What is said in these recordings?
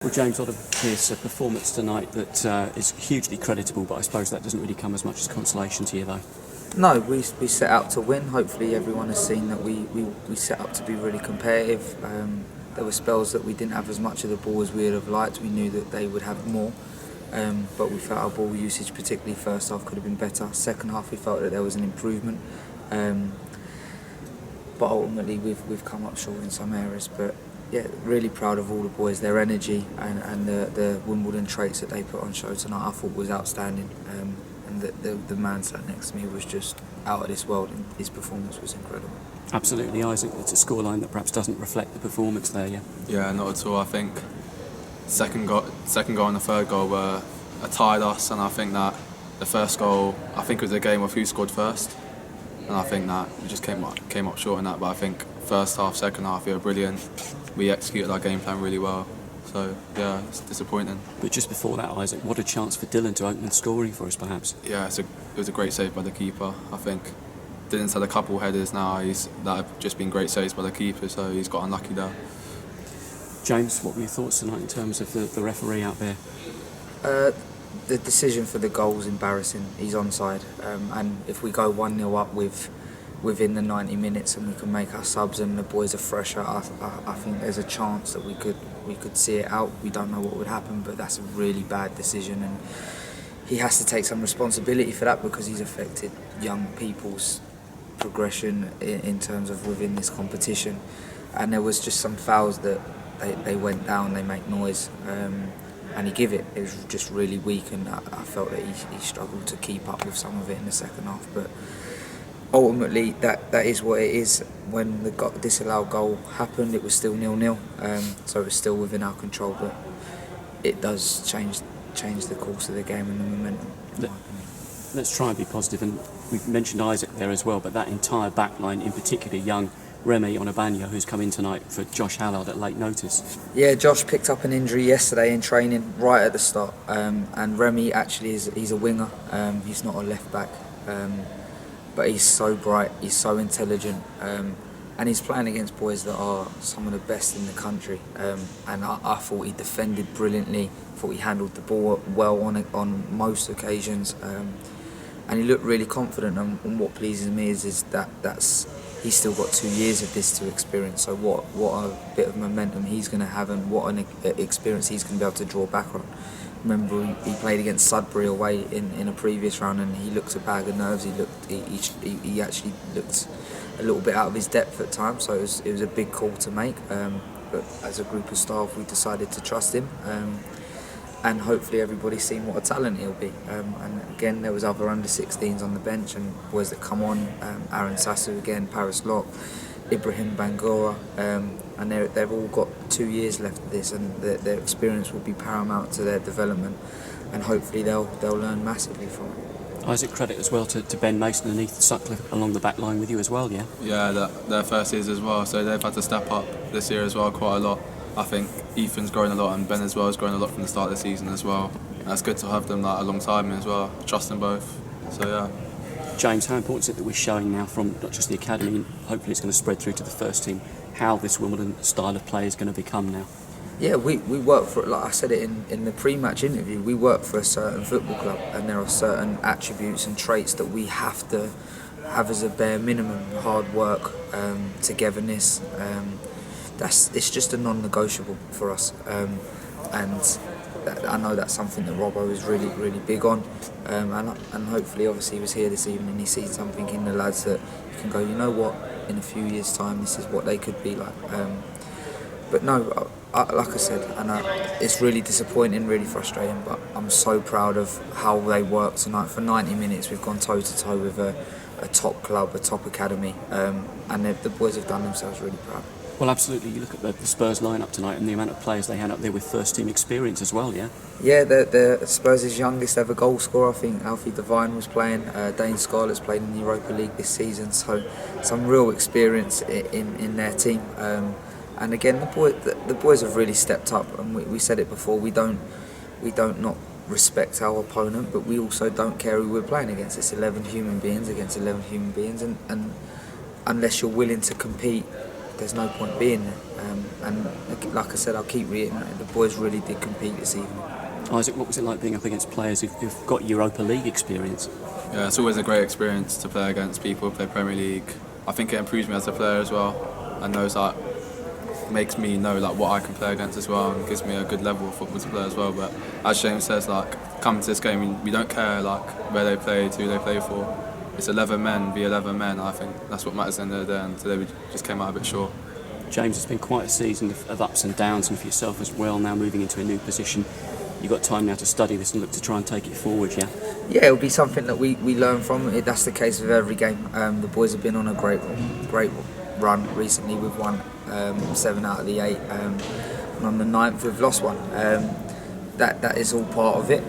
Well, James, what a Pearce performance tonight that is hugely creditable, but I suppose that doesn't really come as much as consolation to you, though. No, we set out to win. Hopefully everyone has seen that we set up to be really competitive. There were spells that we didn't have as much of the ball as we would have liked. We knew that they would have more, but we felt our ball usage, particularly first half, could have been better. Second half we felt that there was an improvement, but ultimately we've come up short in some areas. But yeah, really proud of all the boys. Their energy and the Wimbledon traits that they put on show tonight, I thought was outstanding. And the man sat next to me was just out of this world, and his performance was incredible. Absolutely, Isaac. It's a scoreline that perhaps doesn't reflect the performance there, yeah? Yeah, not at all. I think second goal and the third goal were tied us, and I think that the first goal, I think it was a game of who scored first, and I think that we just came up short in that. But I think first half, second half, we were brilliant. We executed our game plan really well. So yeah, it's disappointing. But just before that, Isaac, what a chance for Dylan to open scoring for us, perhaps. Yeah, it was a great save by the keeper. I think Dylan's had a couple headers now that have just been great saves by the keeper, so he's got unlucky there. James, what were your thoughts tonight in terms of the referee out there? The decision for the goal was embarrassing. He's onside, and if we go 1-0 up within the 90 minutes and we can make our subs and the boys are fresher, I think there's a chance that we could see it out. We don't know what would happen, but that's a really bad decision, and he has to take some responsibility for that because he's affected young people's progression in terms of within this competition. And there was just some fouls that they went down, they make noise, and he gave it. It was just really weak, and I felt that he struggled to keep up with some of it in the second half. But ultimately, that is what it is. When the disallowed goal happened, it was still 0-0, so it was still within our control. But it does change the course of the game and the momentum. Let's try and be positive. And we've mentioned Isaac there as well, but that entire back line, in particular young Remy Onabanya, who's come in tonight for Josh Hallard at late notice. Yeah, Josh picked up an injury yesterday in training right at the start, and Remy actually he's a winger. He's not a left back. But he's so bright, he's so intelligent, and he's playing against boys that are some of the best in the country. And I thought he defended brilliantly. I thought he handled the ball well on most occasions, and he looked really confident. And what pleases me is that he's still got 2 years of this to experience. So what a bit of momentum he's going to have, and what an experience he's going to be able to draw back on. Remember, he played against Sudbury away in a previous round, and he looked a bag of nerves. He actually looked a little bit out of his depth at times, so it was a big call to make. But as a group of staff, we decided to trust him, and hopefully everybody's seen what a talent he'll be. And again, there was other under-16s on the bench, and boys that come on, Aaron Sassu again, Pearce, Ibrahim Bangura, and they've all got 2 years left of this, and their experience will be paramount to their development, and hopefully they'll learn massively from it. Isaac, credit as well to Ben Mason and Ethan Sutcliffe along the back line with you as well, yeah? Yeah, their first years as well, so they've had to step up this year as well quite a lot. I think Ethan's grown a lot, and Ben as well has grown a lot from the start of the season as well. And it's good to have them alongside me as well. I trust them both, so yeah. James, how important is it that we're showing now from not just the academy, and hopefully it's going to spread through to the first team, how this Wimbledon style of play is going to become now? Yeah, we work for it, like I said it in the pre-match interview, we work for a certain football club, and there are certain attributes and traits that we have to have as a bare minimum. Hard work, togetherness, it's just a non-negotiable for us, and I know that's something that Robbo is really, really big on, and hopefully, obviously, he was here this evening and he sees something in the lads that you can go, you know what, in a few years' time, this is what they could be like. But no, like I said, it's really disappointing, really frustrating, but I'm so proud of how they worked tonight. For 90 minutes, we've gone toe-to-toe with a top club, a top academy, and the boys have done themselves really proud. Well, absolutely. You look at the Spurs lineup tonight and the amount of players they had up there with first-team experience as well, yeah? Yeah, the Spurs' youngest ever goal scorer, I think Alfie Devine was playing. Dane Scarlett's played in the Europa League this season, so some real experience in their team. And again, the boys have really stepped up, and we said it before, we don't not respect our opponent, but we also don't care who we're playing against. It's 11 human beings against 11 human beings, and unless you're willing to compete there's no point being there. And like I said, I'll keep reiterating, the boys really did compete this evening. Isaac, what was it like being up against players who've got Europa League experience? Yeah, it's always a great experience to play against people who play Premier League. I think it improves me as a player as well, and makes me know like what I can play against as well, and gives me a good level of football to play as well. But as James says, like coming to this game, we don't care like where they played, who they play for. It's 11 men v 11 men. I think that's what matters in the end of the day, and today we just came out a bit short. James, it's been quite a season of ups and downs, and for yourself as well, now moving into a new position. You've got time now to study this and look to try and take it forward, yeah? Yeah, it'll be something that we learn from. That's the case with every game. The boys have been on a great run recently. We've won 7 out of the 8, and on the 9th we've lost one. That is all part of it.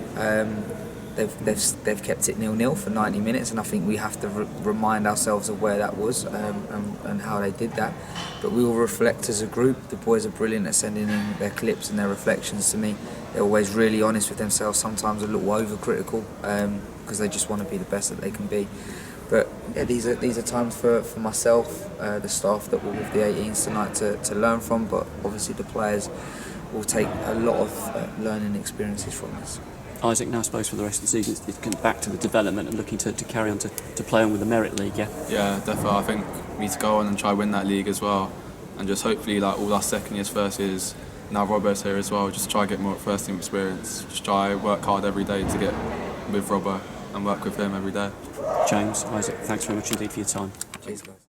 They've kept it 0-0 for 90 minutes, and I think we have to remind ourselves of where that was and how they did that. But we will reflect as a group. The boys are brilliant at sending in their clips and their reflections to me. They're always really honest with themselves, sometimes a little overcritical, because they just want to be the best that they can be. But yeah, these are times for myself, the staff that were with the 18s tonight to learn from, but obviously the players will take a lot of learning experiences from this. Isaac, now I suppose for the rest of the season, it's getting back to the development and looking to carry on to play on with the Merit League, yeah? Yeah, definitely. I think we need to go on and try win that league as well, and just hopefully like all our second years, first years, now Robbo's here as well, just try to get more first team experience, just try work hard every day to get with Robbo and work with him every day. James, Isaac, thanks very much indeed for your time. Cheers, guys.